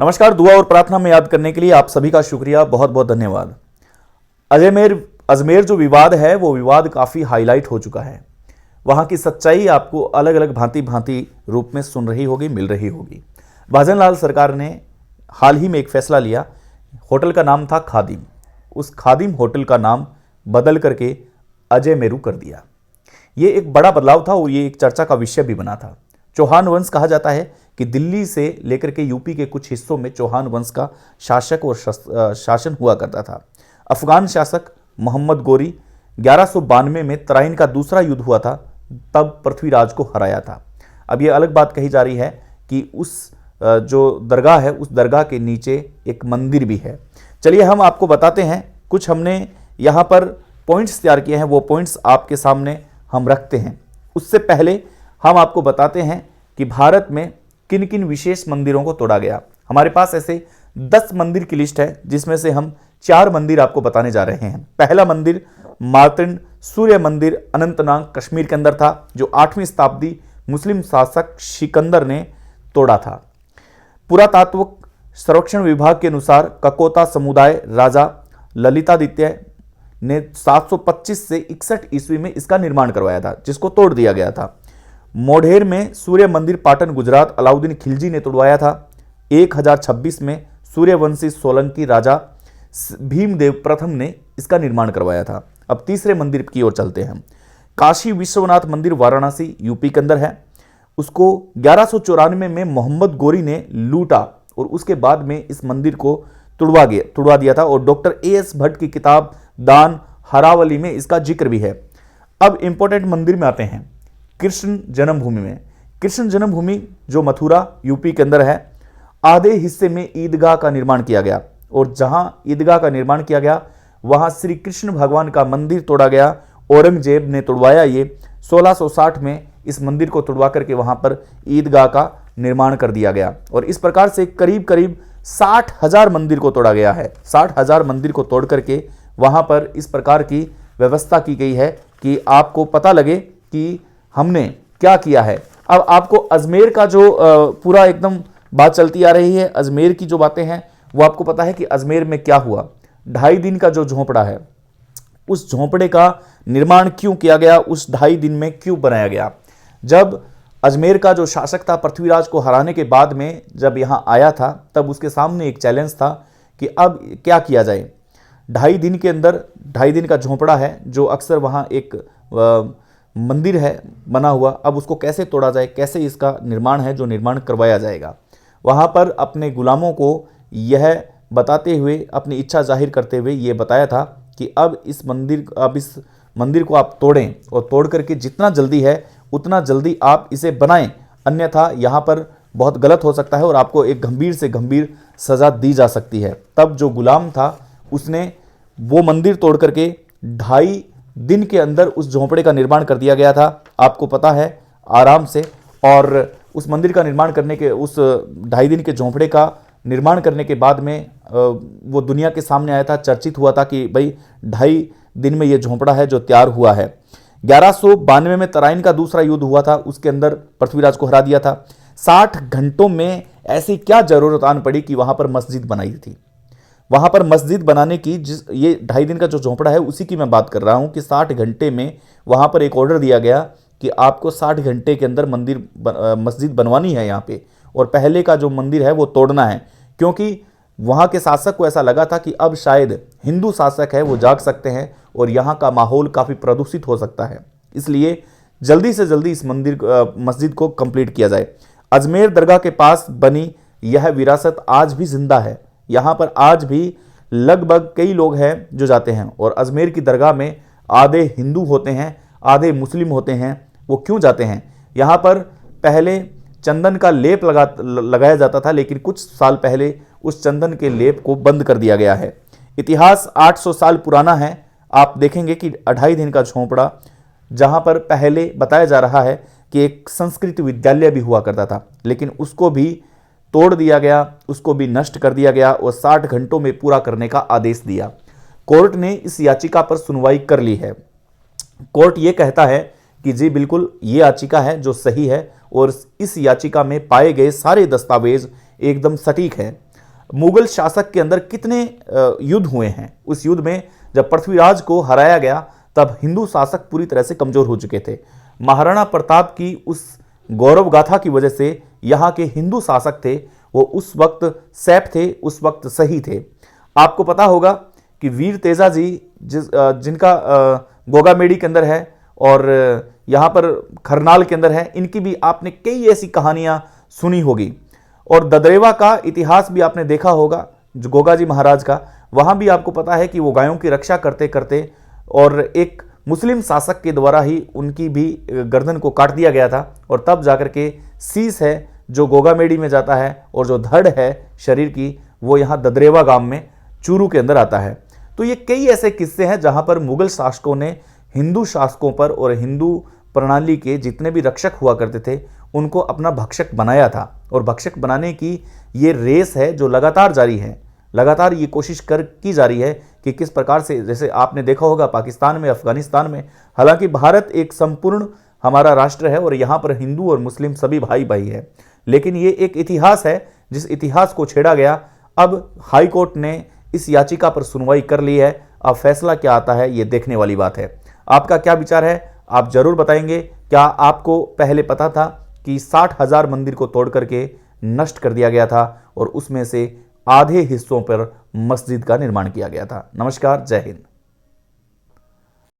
नमस्कार। दुआ और प्रार्थना में याद करने के लिए आप सभी का शुक्रिया, बहुत बहुत धन्यवाद। अजमेर जो विवाद है वो विवाद काफ़ी हाईलाइट हो चुका है। वहाँ की सच्चाई आपको अलग अलग भांति भांति रूप में सुन रही होगी, मिल रही होगी। भजनलाल सरकार ने हाल ही में एक फैसला लिया। होटल का नाम था खादिम, उस खादिम होटल का नाम बदल करके अजय मेरू कर दिया। ये एक बड़ा बदलाव था और ये एक चर्चा का विषय भी बना था। चौहान वंश कहा जाता है कि दिल्ली से लेकर के यूपी के कुछ हिस्सों में चौहान वंश का शासक और शासन हुआ करता था। अफगान शासक मोहम्मद गोरी 1192 में तराइन का दूसरा युद्ध हुआ था, तब पृथ्वीराज को हराया था। अब ये अलग बात कही जा रही है कि उस जो दरगाह है उस दरगाह के नीचे एक मंदिर भी है। चलिए हम आपको बताते हैं, कुछ हमने यहाँ पर पॉइंट्स तैयार किए हैं, वो पॉइंट्स आपके सामने हम रखते हैं। उससे पहले हम आपको बताते हैं कि भारत में किन किन विशेष मंदिरों को तोड़ा गया। हमारे पास ऐसे 10 मंदिर की लिस्ट है, जिसमें से हम 4 मंदिर आपको बताने जा रहे हैं। पहला मंदिर मार्तंड सूर्य मंदिर अनंतनाग कश्मीर के अंदर था, जो 8वीं शताब्दी मुस्लिम शासक सिकंदर ने तोड़ा था। पुरातत्व सर्वेक्षण विभाग के अनुसार ककोता समुदाय राजा ललितादित्य ने 725 से 61 ईस्वी में इसका निर्माण करवाया था, जिसको तोड़ दिया गया था। मोढेर में सूर्य मंदिर पाटन गुजरात अलाउद्दीन खिलजी ने तोड़वाया था। 1026 में सूर्यवंशी सोलंकी राजा भीमदेव प्रथम ने इसका निर्माण करवाया था। अब तीसरे मंदिर की ओर चलते हैं। काशी विश्वनाथ मंदिर वाराणसी यूपी के अंदर है। उसको 1194 में मोहम्मद गोरी ने लूटा और उसके बाद में इस मंदिर को तुड़वा दिया था, और डॉक्टर A.S. भट्ट की किताब दान हरावली में इसका जिक्र भी है। अब इंपॉर्टेंट मंदिर में आते हैं, कृष्ण जन्मभूमि में। कृष्ण जन्मभूमि जो मथुरा यूपी के अंदर है, आधे हिस्से में ईदगाह का निर्माण किया गया, और जहां ईदगाह का निर्माण किया गया वहां श्री कृष्ण भगवान का मंदिर तोड़ा गया। औरंगजेब ने तोड़वाया ये। 1660 में इस मंदिर को तोड़वा करके वहां पर ईदगाह का निर्माण कर दिया गया, और इस प्रकार से करीब करीब 60,000 मंदिर को तोड़ा गया है। 60,000 मंदिर को तोड़ करके वहां पर इस प्रकार की व्यवस्था की गई है कि आपको पता लगे कि हमने क्या किया है। अब आपको अजमेर का जो पूरा एकदम बात चलती आ रही है, अजमेर की जो बातें हैं वो आपको पता है कि अजमेर में क्या हुआ। 2.5 दिन का जो झोंपड़ा है, उस झोंपड़े का निर्माण क्यों किया गया, उस 2.5 दिन में क्यों बनाया गया। जब अजमेर का जो शासक था पृथ्वीराज को हराने के बाद में जब यहाँ आया था, तब उसके सामने एक चैलेंज था कि अब क्या किया जाए। 2.5 दिन के अंदर 2.5 दिन का झोंपड़ा है, जो अक्सर वहाँ एक मंदिर है बना हुआ, अब उसको कैसे तोड़ा जाए, कैसे इसका निर्माण है जो निर्माण करवाया जाएगा। वहाँ पर अपने गुलामों को यह बताते हुए, अपनी इच्छा जाहिर करते हुए ये बताया था कि अब इस मंदिर को आप तोड़ें, और तोड़ करके जितना जल्दी है उतना जल्दी आप इसे बनाएं, अन्यथा यहाँ पर बहुत गलत हो सकता है और आपको एक गंभीर से गंभीर सज़ा दी जा सकती है। तब जो गुलाम था उसने वो मंदिर तोड़ करके 2.5 दिन के अंदर उस झोंपड़े का निर्माण कर दिया गया था, आपको पता है, आराम से। और उस मंदिर का निर्माण करने के, उस 2.5 दिन के झोंपड़े का निर्माण करने के बाद में वो दुनिया के सामने आया था, चर्चित हुआ था कि भाई 2.5 दिन में ये झोंपड़ा है जो तैयार हुआ है। 1192 में तराइन का दूसरा युद्ध हुआ था, उसके अंदर पृथ्वीराज को हरा दिया था। 60 घंटों में ऐसी क्या जरूरत आन पड़ी कि वहां पर मस्जिद बनाई थी। वहां पर मस्जिद बनाने की, ये 2.5 दिन का जो झोंपड़ा है उसी की मैं बात कर रहा हूं कि 60 घंटे में वहां पर एक ऑर्डर दिया गया कि आपको 60 घंटे के अंदर मस्जिद बनवानी है यहाँ पे, और पहले का जो मंदिर है वो तोड़ना है, क्योंकि वहाँ के शासक को ऐसा लगा था कि अब शायद हिंदू शासक है वो जाग सकते हैं और यहाँ का माहौल काफ़ी प्रदूषित हो सकता है, इसलिए जल्दी से जल्दी इस मस्जिद को कंप्लीट किया जाए। अजमेर दरगाह के पास बनी यह विरासत आज भी जिंदा है। यहाँ पर आज भी लगभग कई लोग हैं जो जाते हैं, और अजमेर की दरगाह में आधे हिंदू होते हैं, आधे मुस्लिम होते हैं। वो क्यों जाते हैं? यहाँ पर पहले चंदन का लेप लगाया जाता था, लेकिन कुछ साल पहले उस चंदन के लेप को बंद कर दिया गया है। इतिहास 800 साल पुराना है। आप देखेंगे कि 2.5 दिन का झोंपड़ा, जहाँ पर पहले बताया जा रहा है कि एक संस्कृत विद्यालय भी हुआ करता था, लेकिन उसको भी तोड़ दिया गया, उसको भी नष्ट कर दिया गया और 60 घंटों में पूरा करने का आदेश दिया। कोर्ट ने इस याचिका पर सुनवाई कर ली है। कोर्ट ये कहता है कि जी बिल्कुल ये याचिका है जो सही है, और इस याचिका में पाए गए सारे दस्तावेज एकदम सटीक है। मुगल शासक के अंदर कितने युद्ध हुए हैं। उस युद्ध में जब पृथ्वीराज को हराया गया तब हिंदू शासक पूरी तरह से कमजोर हो चुके थे। महाराणा प्रताप की उस गौरव गाथा की वजह से यहाँ के हिंदू शासक थे वो उस वक्त सैफ थे, उस वक्त सही थे। आपको पता होगा कि वीर तेजा जी जिनका गोगामेडी के अंदर है और यहाँ पर खरनाल के अंदर है, इनकी भी आपने कई ऐसी कहानियां सुनी होगी। और ददरेवा का इतिहास भी आपने देखा होगा, जो गोगा जी महाराज का, वहाँ भी आपको पता है कि वो गायों की रक्षा करते करते और एक मुस्लिम शासक के द्वारा ही उनकी भी गर्दन को काट दिया गया था और तब जाकर के शीश है जो गोगामेडी में जाता है और जो धड़ है शरीर की वो यहाँ ददरेवा गांव में चूरू के अंदर आता है। तो ये कई ऐसे किस्से हैं जहाँ पर मुगल शासकों ने हिंदू शासकों पर और हिंदू प्रणाली के जितने भी रक्षक हुआ करते थे उनको अपना भक्षक बनाया था। और भक्षक बनाने की ये रेस है जो लगातार जारी है, लगातार ये कोशिश की जा रही है कि किस प्रकार से, जैसे आपने देखा होगा पाकिस्तान में, अफगानिस्तान में, हालांकि भारत एक संपूर्ण हमारा राष्ट्र है और यहाँ पर हिंदू और मुस्लिम सभी भाई भाई है, लेकिन ये एक इतिहास है जिस इतिहास को छेड़ा गया। अब हाई कोर्ट ने इस याचिका पर सुनवाई कर ली है, अब फैसला क्या आता है ये देखने वाली बात है। आपका क्या विचार है आप जरूर बताएंगे। क्या आपको पहले पता था कि 60,000 मंदिर को तोड़ करके नष्ट कर दिया गया था और उसमें से आधे हिस्सों पर मस्जिद का निर्माण किया गया था। नमस्कार, जय हिंद।